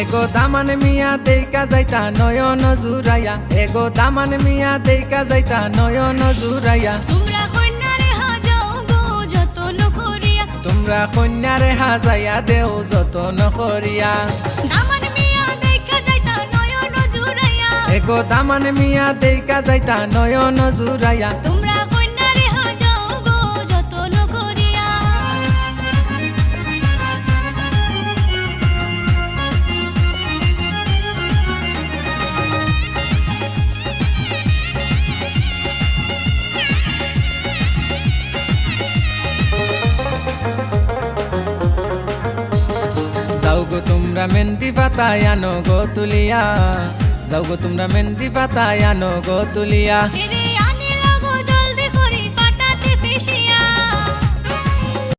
এগো দামান মিয়া দেইকা যাইতা নয়ন জুরাইয়া, এগো দামান মিয়া দেইকা যাইতা নয়ন জুরাইয়া। তোমরা কন্যারে হাজাও গো যতন করিয়া, তোমরা কন্যারে হাজাইয়া দেও যতন করিয়া। দামান মিয়া দেখা যাইতা নয়ন জুড়াইয়া, এগো দামান মিয়া দেইকা যাইতা নয়ন জুরাইয়া। তোমরা কন্যারে হাজাও গো যতন করিয়া। যাও গো তোমরা মেহেন্দি পাতায় আনো গো তুলিয়া, যাও গো তোমরা মেহেন্দি পাতায় আনো গো তুলিয়া।